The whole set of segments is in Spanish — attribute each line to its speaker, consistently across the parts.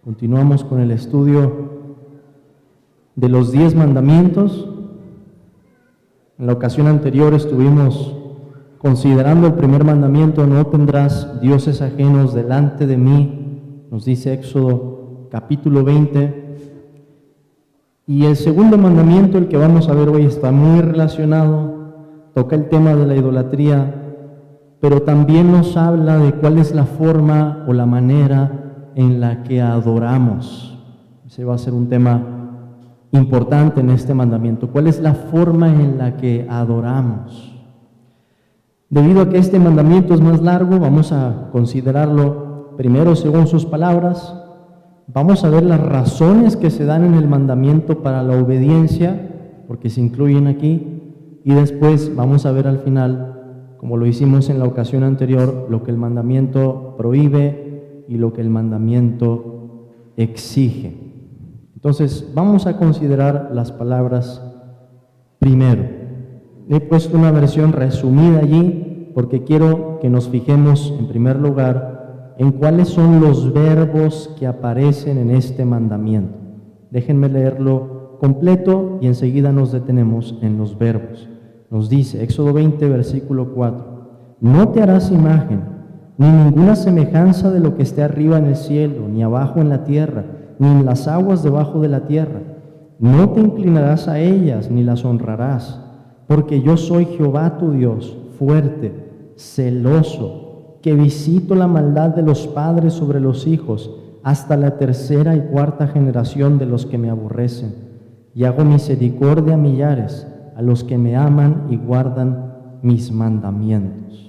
Speaker 1: Continuamos con el estudio de los 10 mandamientos. En la ocasión anterior estuvimos considerando el primer mandamiento: no tendrás dioses ajenos delante de mí, nos dice Éxodo capítulo 20. Y el segundo mandamiento, el que vamos a ver hoy, está muy relacionado, toca el tema de la idolatría, pero también nos habla de cuál es la forma o la manera en la que adoramos. Ese va a ser un tema importante en este mandamiento. ¿Cuál es la forma en la que adoramos? Debido a que este mandamiento es más largo, vamos a considerarlo primero según sus palabras. Vamos a ver las razones que se dan en el mandamiento para la obediencia, porque se incluyen aquí, y después vamos a ver al final, como lo hicimos en la ocasión anterior, lo que el mandamiento prohíbe y lo que el mandamiento exige. Entonces, vamos a considerar las palabras primero. He puesto una versión resumida allí porque quiero que nos fijemos en primer lugar en cuáles son los verbos que aparecen en este mandamiento. Déjenme leerlo completo y enseguida nos detenemos en los verbos. Nos dice, Éxodo 20, versículo 4, no te harás imagen, ni ninguna semejanza de lo que esté arriba en el cielo, ni abajo en la tierra, ni en las aguas debajo de la tierra. No te inclinarás a ellas, ni las honrarás, porque yo soy Jehová tu Dios, fuerte, celoso, que visito la maldad de los padres sobre los hijos, hasta la tercera y cuarta generación de los que me aborrecen, y hago misericordia a millares, a los que me aman y guardan mis mandamientos.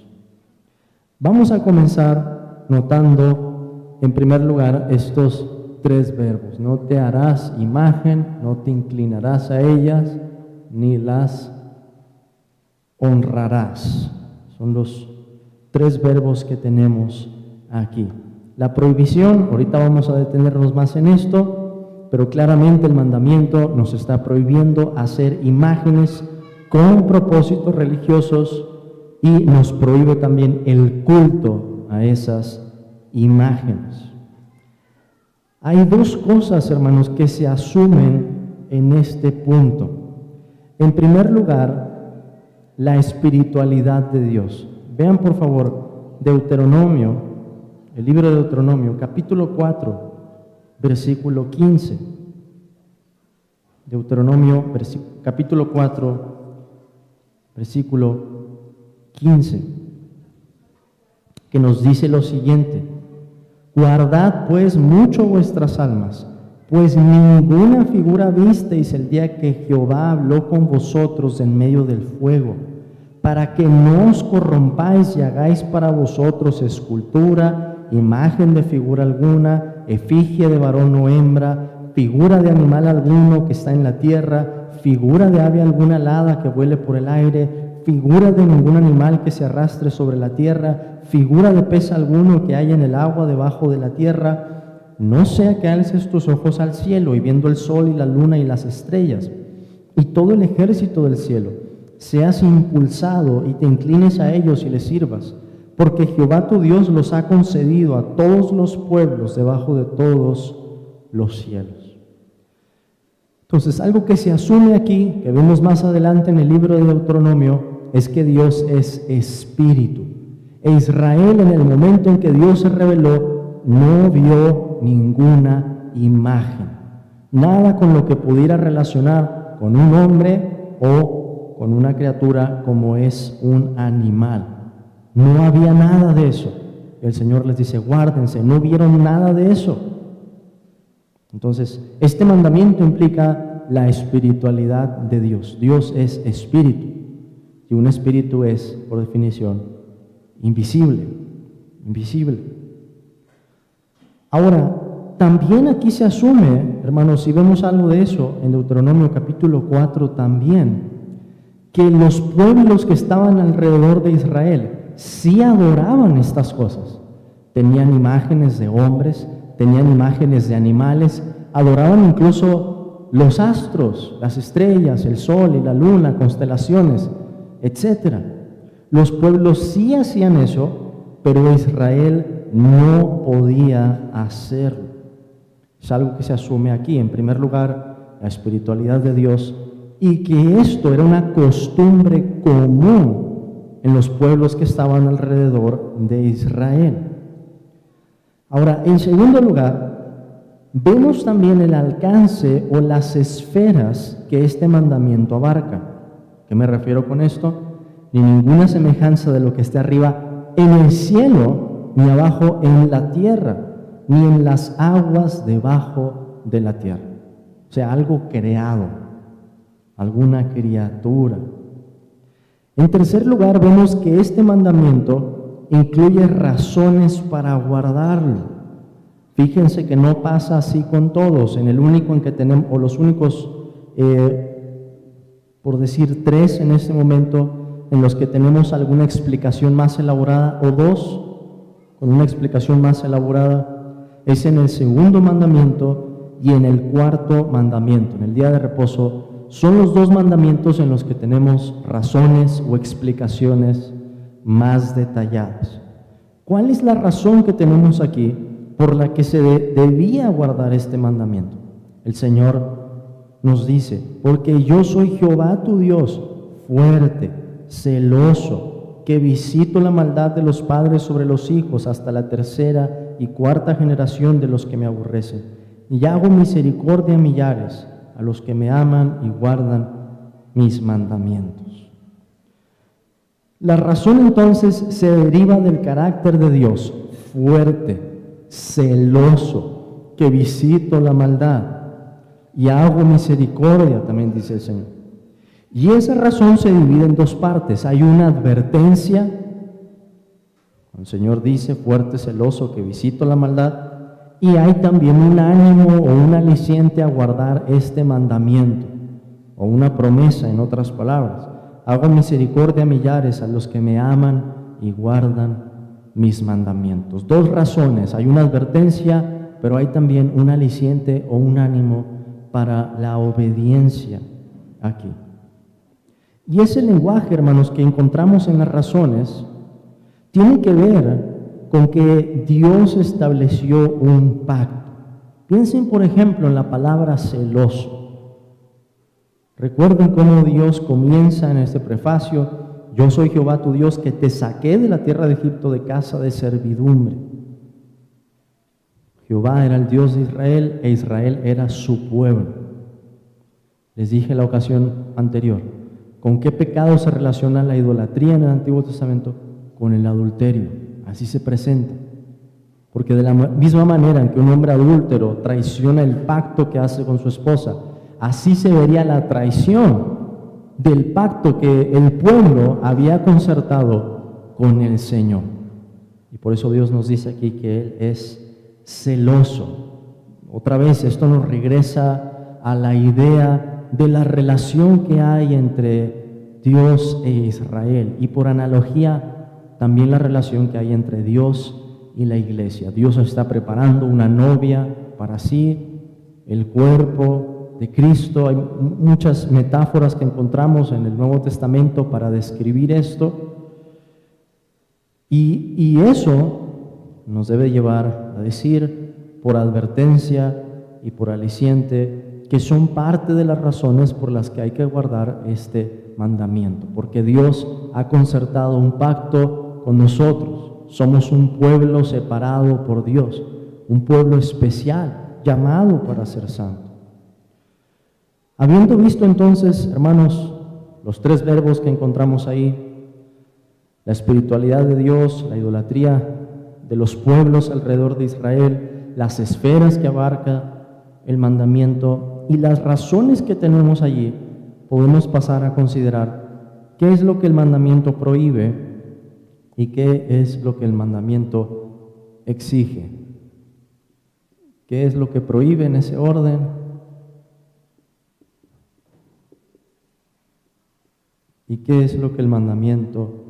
Speaker 1: Vamos a comenzar notando, en primer lugar, estos 3 verbos. No te harás imagen, no te inclinarás a ellas, ni las honrarás. Son los 3 verbos que tenemos aquí. La prohibición, ahorita vamos a detenernos más en esto, pero claramente el mandamiento nos está prohibiendo hacer imágenes con propósitos religiosos y nos prohíbe también el culto a esas imágenes. Hay 2 cosas, hermanos, que se asumen en este punto. En primer lugar, la espiritualidad de Dios. Vean por favor Deuteronomio, el libro de Deuteronomio, capítulo 4, versículo 15. Deuteronomio, capítulo 4, versículo 15, que nos dice lo siguiente: guardad pues mucho vuestras almas, pues ninguna figura visteis el día que Jehová habló con vosotros en medio del fuego, para que no os corrompáis y hagáis para vosotros escultura, imagen de figura alguna, efigie de varón o hembra, figura de animal alguno que está en la tierra, figura de ave alguna alada que vuele por el aire, figura de ningún animal que se arrastre sobre la tierra, figura de pez alguno que haya en el agua debajo de la tierra. No sea que alces tus ojos al cielo y viendo el sol y la luna y las estrellas y todo el ejército del cielo, seas impulsado y te inclines a ellos y les sirvas, porque Jehová tu Dios los ha concedido a todos los pueblos debajo de todos los cielos. Entonces, algo que se asume aquí, que vemos más adelante en el libro de Deuteronomio, es que Dios es espíritu. E Israel, en el momento en que Dios se reveló, no vio ninguna imagen, nada con lo que pudiera relacionar con un hombre o con una criatura como es un animal. No había nada de eso. El Señor les dice, guárdense, no vieron nada de eso. Entonces, este mandamiento implica la espiritualidad de Dios. Dios es espíritu, y un espíritu es, por definición, invisible. Ahora, también aquí se asume, hermanos, si vemos algo de eso en Deuteronomio capítulo 4 también, que los pueblos que estaban alrededor de Israel sí adoraban estas cosas. Tenían imágenes de hombres, tenían imágenes de animales, adoraban incluso los astros, las estrellas, el sol y la luna, constelaciones, etc. Los pueblos sí hacían eso, pero Israel no podía hacerlo. Es algo que se asume aquí. En primer lugar, la espiritualidad de Dios, y que esto era una costumbre común en los pueblos que estaban alrededor de Israel. Ahora, en segundo lugar, vemos también el alcance o las esferas que este mandamiento abarca. ¿Qué me refiero con esto? Ni ninguna semejanza de lo que esté arriba en el cielo, ni abajo en la tierra, ni en las aguas debajo de la tierra. O sea, algo creado, alguna criatura. En tercer lugar, vemos que este mandamiento incluye razones para guardarlo. Fíjense que no pasa así con todos. En el único en que tenemos, o los únicos, por decir 3 en este momento, en los que tenemos alguna explicación más elaborada, o 2 con una explicación más elaborada, es en el segundo mandamiento y en el cuarto mandamiento, en el día de reposo. Son los 2 mandamientos en los que tenemos razones o explicaciones más detalladas. ¿Cuál es la razón que tenemos aquí por la que se debía guardar este mandamiento? El Señor nos dice: porque yo soy Jehová tu Dios, fuerte, celoso, que visito la maldad de los padres sobre los hijos hasta la 3ª y 4ª generación de los que me aborrecen, y hago misericordia a millares, a los que me aman y guardan mis mandamientos. La razón entonces se deriva del carácter de Dios, fuerte, celoso, que visito la maldad y hago misericordia, también dice el Señor. Y esa razón se divide en 2 partes. Hay una advertencia. El Señor dice: fuerte, celoso, que visito la maldad. Y hay también un ánimo o un aliciente a guardar este mandamiento, o una promesa, en otras palabras: hago misericordia a millares, a los que me aman y guardan mis mandamientos. 2 razones: hay una advertencia, pero hay también un aliciente o un ánimo para la obediencia aquí. Y ese lenguaje, hermanos, que encontramos en las razones, tiene que ver con que Dios estableció un pacto. Piensen, por ejemplo, en la palabra celoso. Recuerden cómo Dios comienza en este prefacio: yo soy Jehová tu Dios, que te saqué de la tierra de Egipto, de casa de servidumbre. Jehová era el Dios de Israel, e Israel era su pueblo. Les dije en la ocasión anterior, ¿con qué pecado se relaciona la idolatría en el Antiguo Testamento? Con el adulterio. Así se presenta. Porque de la misma manera en que un hombre adúltero traiciona el pacto que hace con su esposa, así se vería la traición del pacto que el pueblo había concertado con el Señor. Y por eso Dios nos dice aquí que Él es celoso. Otra vez, esto nos regresa a la idea de la relación que hay entre Dios e Israel, y por analogía también la relación que hay entre Dios y la iglesia. Dios está preparando una novia para sí, el cuerpo de Cristo. Hay muchas metáforas que encontramos en el Nuevo Testamento para describir esto, y eso nos debe llevar a decir, por advertencia y por aliciente, que son parte de las razones por las que hay que guardar este mandamiento, porque Dios ha concertado un pacto con nosotros. Somos un pueblo separado por Dios, un pueblo especial, llamado para ser santo. Habiendo visto entonces, hermanos, los 3 verbos que encontramos ahí: la espiritualidad de Dios, la idolatría de los pueblos alrededor de Israel, las esferas que abarca el mandamiento y las razones que tenemos allí, podemos pasar a considerar qué es lo que el mandamiento prohíbe y qué es lo que el mandamiento exige. ¿Qué es lo que prohíbe en ese orden? ¿Y qué es lo que el mandamiento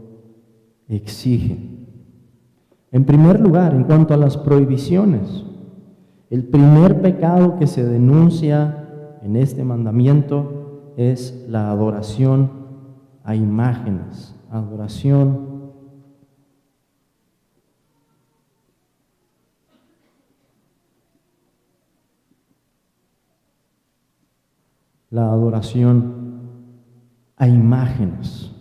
Speaker 1: exige? En primer lugar, en cuanto a las prohibiciones, el primer pecado que se denuncia en este mandamiento es la adoración a imágenes, adoración la adoración a imágenes,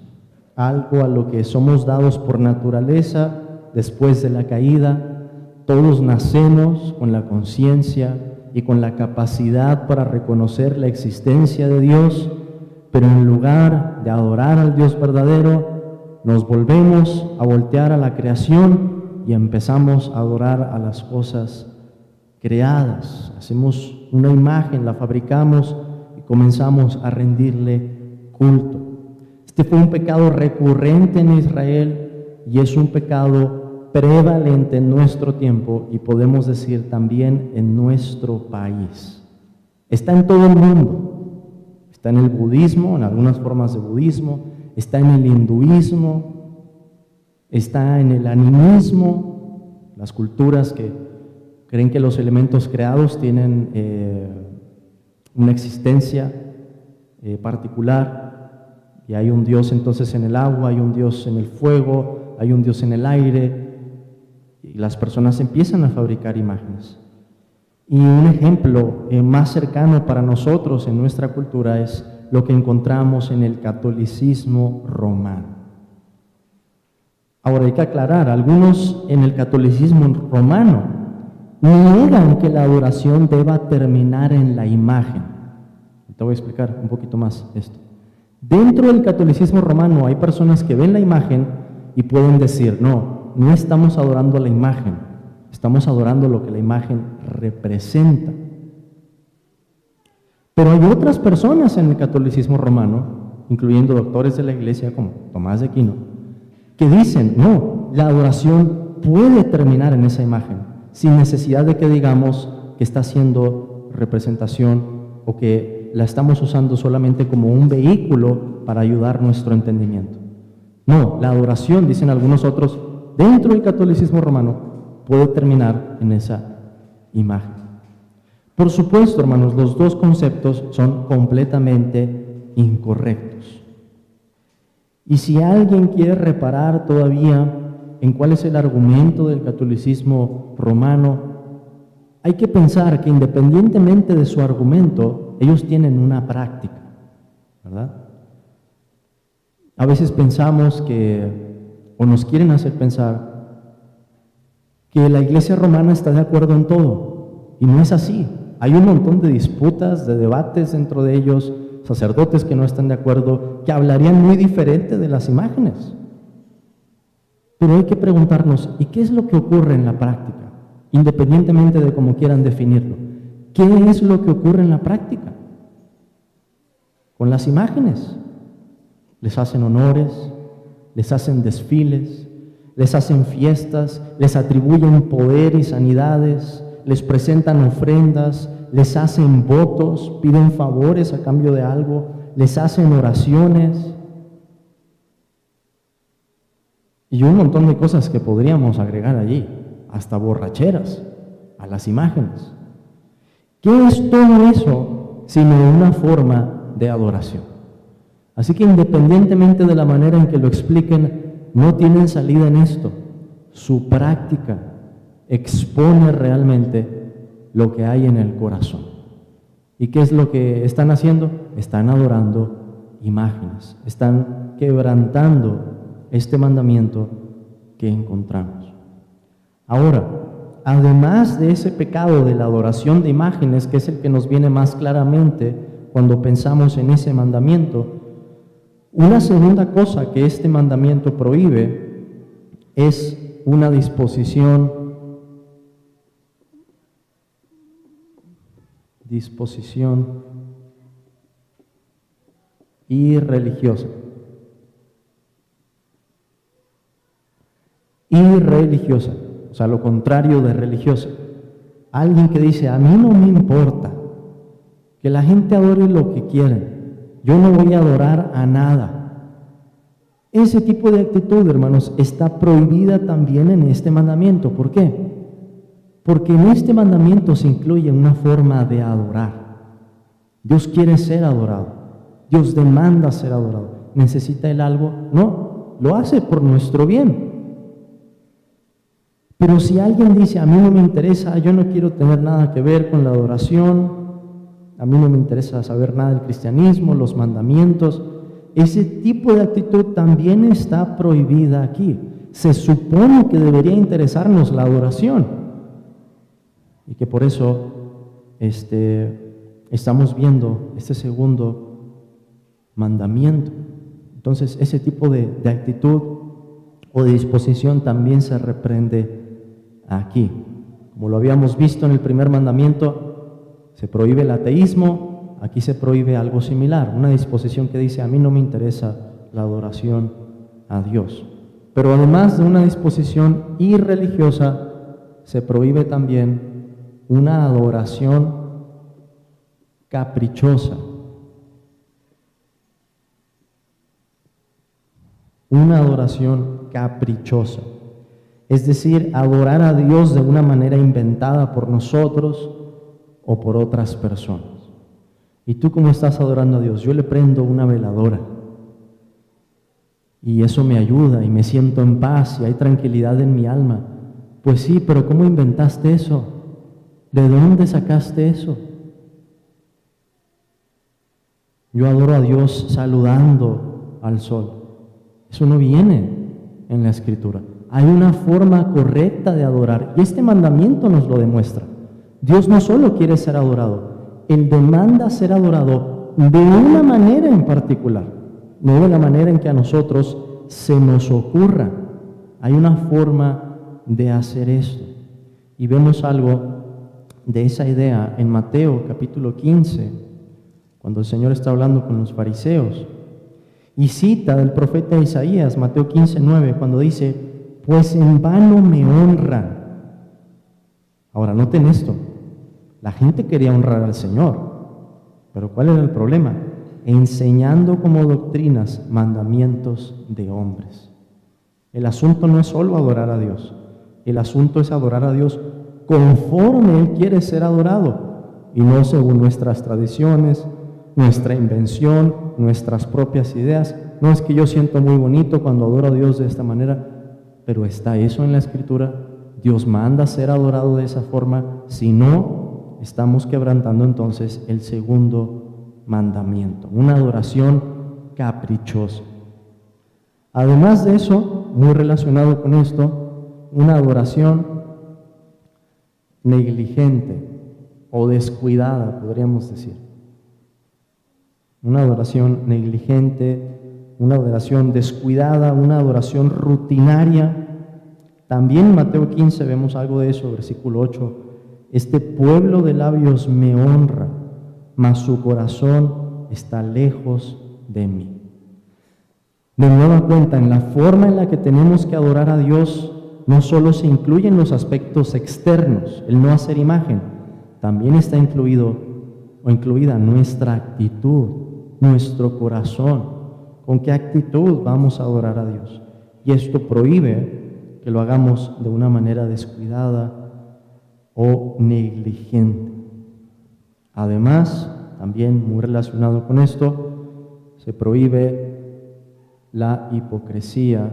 Speaker 1: algo a lo que somos dados por naturaleza después de la caída. Todos nacemos con la conciencia y con la capacidad para reconocer la existencia de Dios, pero en lugar de adorar al Dios verdadero, nos volvemos a voltear a la creación y empezamos a adorar a las cosas creadas. Hacemos una imagen, la fabricamos y comenzamos a rendirle culto. Este fue un pecado recurrente en Israel y es un pecado prevalente en nuestro tiempo y podemos decir también en nuestro país. Está en todo el mundo. Está en el budismo, en algunas formas de budismo, está en el hinduismo, está en el animismo, las culturas que creen que los elementos creados tienen una existencia particular, y hay un Dios entonces en el agua, hay un Dios en el fuego, hay un Dios en el aire, y las personas empiezan a fabricar imágenes. Y un ejemplo más cercano para nosotros en nuestra cultura es lo que encontramos en el catolicismo romano. Ahora hay que aclarar, algunos en el catolicismo romano niegan que la adoración deba terminar en la imagen. Te voy a explicar un poquito más esto. Dentro del catolicismo romano hay personas que ven la imagen y pueden decir, no, no estamos adorando la imagen, estamos adorando lo que la imagen representa. Pero hay otras personas en el catolicismo romano, incluyendo doctores de la iglesia como Tomás de Aquino, que dicen, no, la adoración puede terminar en esa imagen, sin necesidad de que digamos que está haciendo representación o que la estamos usando solamente como un vehículo para ayudar nuestro entendimiento. No, la adoración, dicen algunos otros, dentro del catolicismo romano, puede terminar en esa imagen. Por supuesto, hermanos, los dos conceptos son completamente incorrectos. Y si alguien quiere reparar todavía en cuál es el argumento del catolicismo romano, hay que pensar que independientemente de su argumento, ellos tienen una práctica, ¿verdad? A veces pensamos o nos quieren hacer pensar, que la iglesia romana está de acuerdo en todo, y no es así. Hay un montón de disputas, de debates dentro de ellos, sacerdotes que no están de acuerdo, que hablarían muy diferente de las imágenes. Pero hay que preguntarnos, ¿y qué es lo que ocurre en la práctica? Independientemente de cómo quieran definirlo. ¿Qué es lo que ocurre en la práctica? Con las imágenes. Les hacen honores, les hacen desfiles, les hacen fiestas, les atribuyen poder y sanidades, les presentan ofrendas, les hacen votos, piden favores a cambio de algo, les hacen oraciones y un montón de cosas que podríamos agregar allí, hasta borracheras a las imágenes. ¿Qué es todo eso sino una forma de adoración? Así que independientemente de la manera en que lo expliquen, no tienen salida en esto. Su práctica expone realmente lo que hay en el corazón. ¿Y qué es lo que están haciendo? Están adorando imágenes, están quebrantando este mandamiento que encontramos. Ahora, además de ese pecado de la adoración de imágenes, que es el que nos viene más claramente cuando pensamos en ese mandamiento, una segunda cosa que este mandamiento prohíbe es una disposición irreligiosa. Irreligiosa, o sea, lo contrario de religiosa. Alguien que dice, a mí no me importa que la gente adore lo que quieran. Yo no voy a adorar a nada. Ese tipo de actitud, hermanos, está prohibida también en este mandamiento. ¿Por qué? Porque en este mandamiento se incluye una forma de adorar. Dios quiere ser adorado. Dios demanda ser adorado. ¿Necesita Él algo? No, lo hace por nuestro bien. Pero si alguien dice, a mí no me interesa, yo no quiero tener nada que ver con la adoración, a mí no me interesa saber nada del cristianismo, los mandamientos. Ese tipo de actitud también está prohibida aquí. Se supone que debería interesarnos la adoración y que por eso estamos viendo este segundo mandamiento. Entonces, ese tipo de actitud o de disposición también se reprende aquí. Como lo habíamos visto en el primer mandamiento, se prohíbe el ateísmo, aquí se prohíbe algo similar, una disposición que dice: a mí no me interesa la adoración a Dios. Pero además de una disposición irreligiosa, se prohíbe también una adoración caprichosa. Una adoración caprichosa. Es decir, adorar a Dios de una manera inventada por nosotros o por otras personas. ¿Y tú cómo estás adorando a Dios? Yo le prendo una veladora y eso me ayuda y me siento en paz y hay tranquilidad en mi alma. Pues sí, pero ¿cómo inventaste eso? ¿De dónde sacaste eso? Yo adoro a Dios saludando al sol. Eso no viene en la Escritura. Hay una forma correcta de adorar y este mandamiento nos lo demuestra. Dios no solo quiere ser adorado, Él demanda ser adorado de una manera en particular, no de la manera en que a nosotros se nos ocurra. Hay una forma de hacer esto. Y vemos algo de esa idea en Mateo capítulo 15, cuando el Señor está hablando con los fariseos. Y cita del profeta Isaías, Mateo 15:9, cuando dice: pues en vano me honran. Ahora, noten esto. La gente quería honrar al Señor, pero ¿cuál era el problema? Enseñando como doctrinas mandamientos de hombres. El asunto no es solo adorar a Dios. El asunto es adorar a Dios conforme Él quiere ser adorado y no según nuestras tradiciones, nuestra invención, nuestras propias ideas. No es que yo siento muy bonito cuando adoro a Dios de esta manera, pero ¿está eso en la Escritura? ¿Dios manda ser adorado de esa forma? Si no, estamos quebrantando entonces el segundo mandamiento, una adoración caprichosa. Además de eso, muy relacionado con esto, una adoración negligente o descuidada, podríamos decir. Una adoración negligente, una adoración descuidada, una adoración rutinaria. También en Mateo 15 vemos algo de eso, versículo 8. Este pueblo de labios me honra, mas su corazón está lejos de mí. De nueva cuenta, en la forma en la que tenemos que adorar a Dios, no solo se incluyen los aspectos externos, el no hacer imagen, también está incluida nuestra actitud, nuestro corazón. ¿Con qué actitud vamos a adorar a Dios? Y esto prohíbe que lo hagamos de una manera descuidada o negligente. Además, también muy relacionado con esto, se prohíbe la hipocresía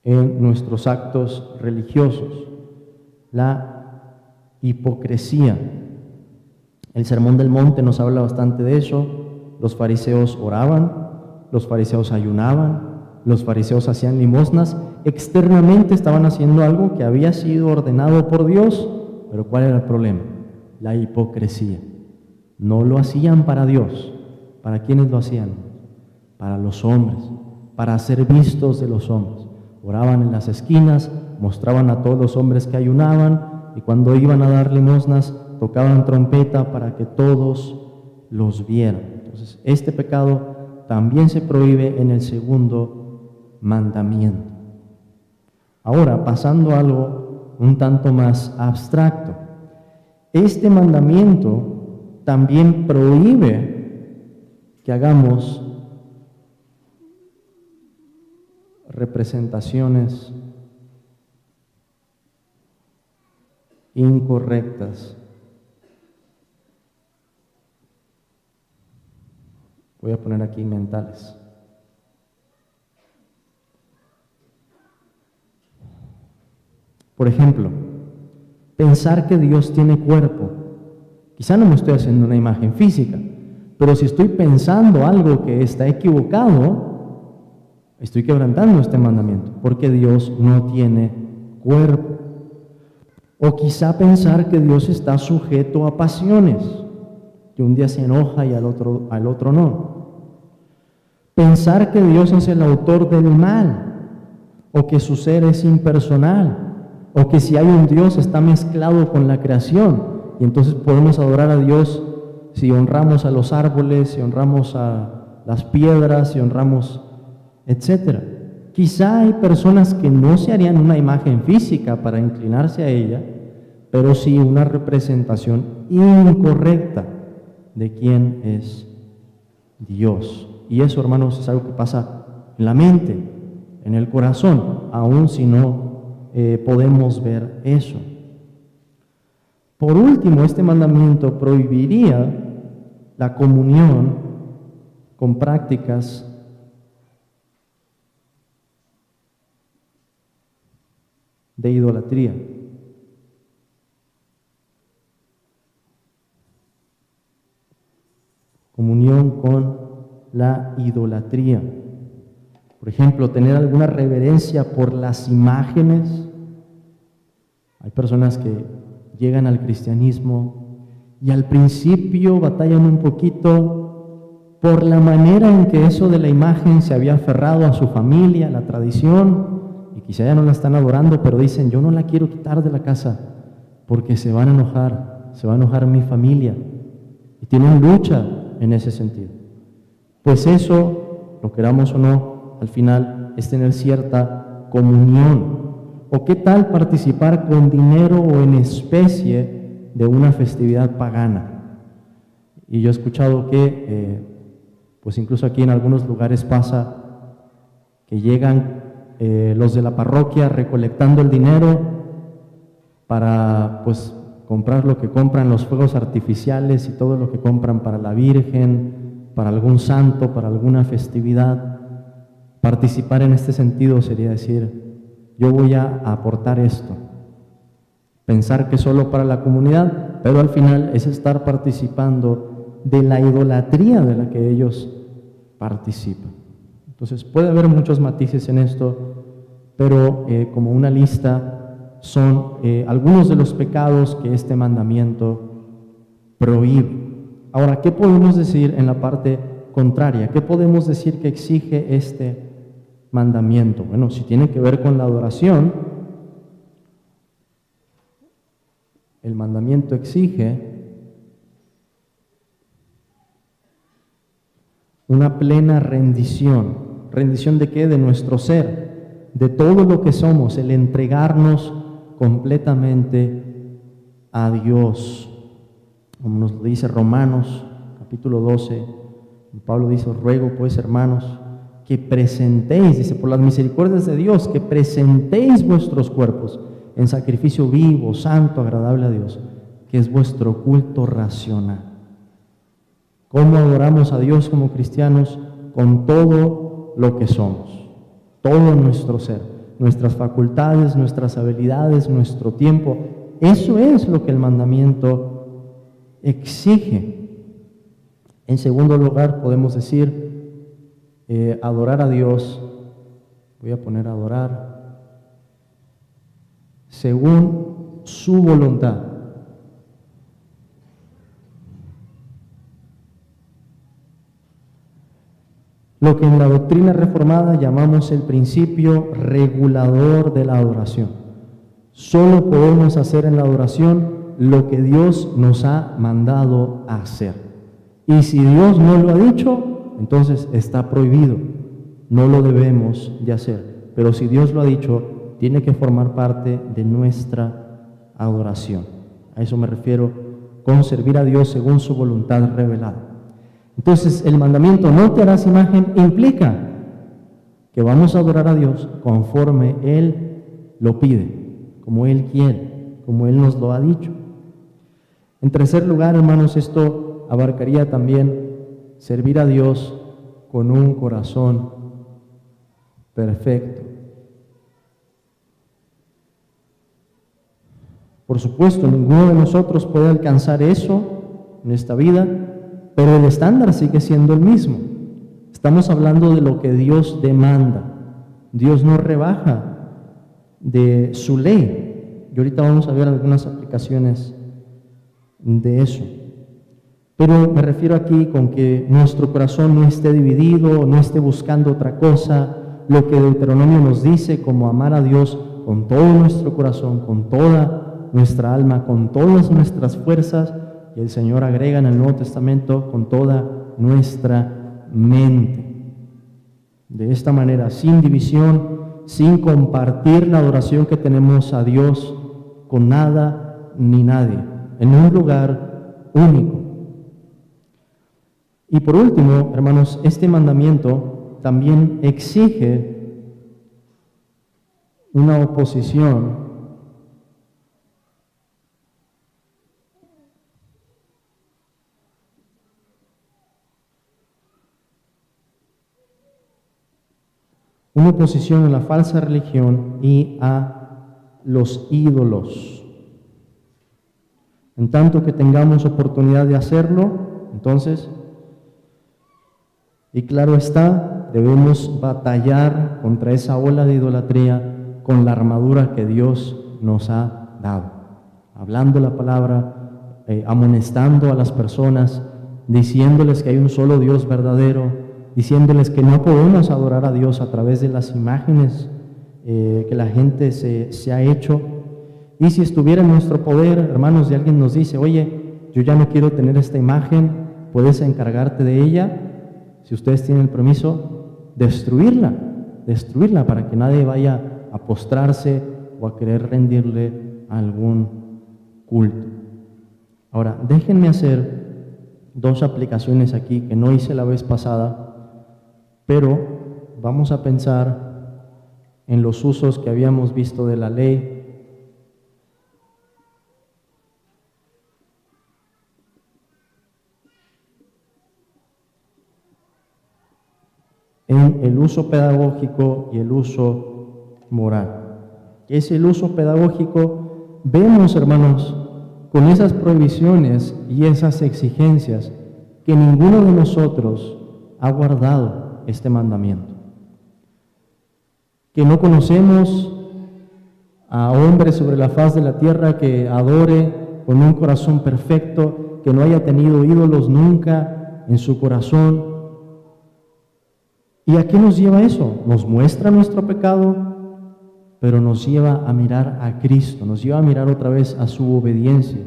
Speaker 1: en nuestros actos religiosos. La hipocresía. El Sermón del Monte nos habla bastante de eso. Los fariseos oraban, los fariseos ayunaban, los fariseos hacían limosnas. Externamente estaban haciendo algo que había sido ordenado por Dios, pero ¿cuál era el problema? La hipocresía. No lo hacían para Dios. ¿Para quiénes lo hacían? Para los hombres, para ser vistos de los hombres. Oraban en las esquinas, mostraban a todos los hombres que ayunaban, y cuando iban a dar limosnas tocaban trompeta para que todos los vieran. Entonces, este pecado también se prohíbe en el segundo mandamiento. Ahora, pasando a algo un tanto más abstracto. Este mandamiento también prohíbe que hagamos representaciones incorrectas. Voy a poner aquí mentales. Por ejemplo, pensar que Dios tiene cuerpo. Quizá no me estoy haciendo una imagen física, pero si estoy pensando algo que está equivocado, estoy quebrantando este mandamiento, porque Dios no tiene cuerpo. O quizá pensar que Dios está sujeto a pasiones, que un día se enoja y al otro no. Pensar que Dios es el autor del mal, o que su ser es impersonal, o que si hay un Dios está mezclado con la creación, y entonces podemos adorar a Dios si honramos a los árboles, si honramos a las piedras, si honramos, etc. Quizá hay personas que no se harían una imagen física para inclinarse a ella, pero sí una representación incorrecta de quién es Dios. Y eso, hermanos, es algo que pasa en la mente, en el corazón, aun si no podemos ver eso. Por último, este mandamiento prohibiría la comunión con prácticas de idolatría. Comunión con la idolatría. Por ejemplo, tener alguna reverencia por las imágenes. Hay personas que llegan al cristianismo y al principio batallan un poquito por la manera en que eso de la imagen se había aferrado a su familia, a la tradición, y quizá ya no la están adorando, pero dicen, yo no la quiero quitar de la casa porque se van a enojar, se va a enojar mi familia, y tienen lucha en ese sentido. Pues eso, lo queramos o no, al final es tener cierta comunión. ¿O qué tal participar con dinero o en especie de una festividad pagana? Y yo he escuchado que, pues incluso aquí en algunos lugares pasa que llegan los de la parroquia recolectando el dinero para, pues, comprar lo que compran, los fuegos artificiales y todo lo que compran para la Virgen, para algún santo, para alguna festividad. Participar en este sentido sería decir, yo voy a aportar esto. Pensar que solo para la comunidad, pero al final es estar participando de la idolatría de la que ellos participan. Entonces puede haber muchos matices en esto, pero como una lista son algunos de los pecados que este mandamiento prohíbe. Ahora, ¿qué podemos decir en la parte contraria? ¿Qué podemos decir que exige este mandamiento? Bueno, si tiene que ver con la adoración, el mandamiento exige una plena rendición. ¿Rendición de qué? De nuestro ser, de todo lo que somos, el entregarnos completamente a Dios. Como nos lo dice Romanos, capítulo 12, Pablo dice, os ruego pues, hermanos, que presentéis, dice, por las misericordias de Dios, que presentéis vuestros cuerpos en sacrificio vivo, santo, agradable a Dios, que es vuestro culto racional. ¿Cómo adoramos a Dios como cristianos? Con todo lo que somos, todo nuestro ser, nuestras facultades, nuestras habilidades, nuestro tiempo. Eso es lo que el mandamiento exige. En segundo lugar, podemos decir, adorar a Dios, voy a poner adorar, según su voluntad. Lo que en la doctrina reformada llamamos el principio regulador de la adoración. Solo podemos hacer en la adoración lo que Dios nos ha mandado a hacer. Y si Dios no lo ha dicho, entonces está prohibido, no lo debemos de hacer. Pero si Dios lo ha dicho, tiene que formar parte de nuestra adoración. A eso me refiero con servir a Dios según su voluntad revelada. Entonces, el mandamiento no te harás imagen implica que vamos a adorar a Dios conforme Él lo pide, como Él quiere, como Él nos lo ha dicho. En tercer lugar, hermanos, esto abarcaría también servir a Dios con un corazón perfecto. Por supuesto, ninguno de nosotros puede alcanzar eso en esta vida, pero el estándar sigue siendo el mismo. Estamos hablando de lo que Dios demanda. Dios no rebaja de su ley. Y ahorita vamos a ver algunas aplicaciones de eso. Pero me refiero aquí con que nuestro corazón no esté dividido, no esté buscando otra cosa. Lo que Deuteronomio nos dice, como amar a Dios con todo nuestro corazón, con toda nuestra alma, con todas nuestras fuerzas, y el Señor agrega en el Nuevo Testamento, con toda nuestra mente. De esta manera, sin división, sin compartir la adoración que tenemos a Dios con nada ni nadie, en un lugar único. Y por último, hermanos, este mandamiento también exige una oposición a la falsa religión y a los ídolos. En tanto que tengamos oportunidad de hacerlo, entonces, y claro está, debemos batallar contra esa ola de idolatría con la armadura que Dios nos ha dado, hablando la palabra, amonestando a las personas, diciéndoles que hay un solo Dios verdadero, diciéndoles que no podemos adorar a Dios a través de las imágenes que la gente se ha hecho. Y si estuviera en nuestro poder, hermanos, y alguien nos dice, oye, yo ya no quiero tener esta imagen, ¿puedes encargarte de ella? Si ustedes tienen el permiso, destruirla para que nadie vaya a postrarse o a querer rendirle algún culto. Ahora, déjenme hacer dos aplicaciones aquí que no hice la vez pasada, pero vamos a pensar en los usos que habíamos visto de la ley. En el uso pedagógico y el uso moral. ¿Qué es el uso pedagógico? Vemos, hermanos, con esas prohibiciones y esas exigencias que ninguno de nosotros ha guardado este mandamiento. Que no conocemos a hombre sobre la faz de la tierra que adore con un corazón perfecto, que no haya tenido ídolos nunca en su corazón. ¿Y a qué nos lleva eso? Nos muestra nuestro pecado, pero nos lleva a mirar a Cristo, nos lleva a mirar otra vez a su obediencia,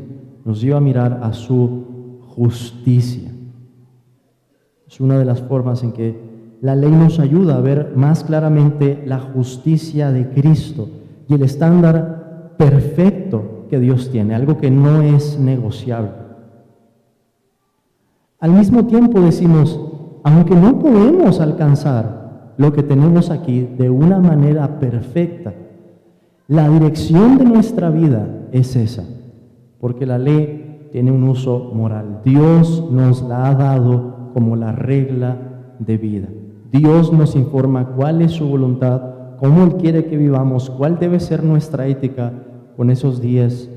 Speaker 1: nos lleva a mirar a su justicia. Es una de las formas en que la ley nos ayuda a ver más claramente la justicia de Cristo y el estándar perfecto que Dios tiene, algo que no es negociable. Al mismo tiempo decimos, aunque no podemos alcanzar lo que tenemos aquí de una manera perfecta, la dirección de nuestra vida es esa, porque la ley tiene un uso moral. Dios nos la ha dado como la regla de vida. Dios nos informa cuál es su voluntad, cómo Él quiere que vivamos, cuál debe ser nuestra ética con esos 10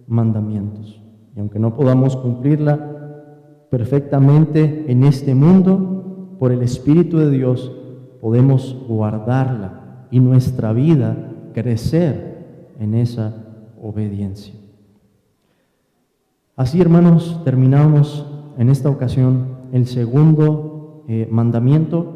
Speaker 1: mandamientos. Y aunque no podamos cumplirla perfectamente en este mundo, por el Espíritu de Dios podemos guardarla y nuestra vida crecer en esa obediencia. Así, hermanos, terminamos en esta ocasión el segundo mandamiento,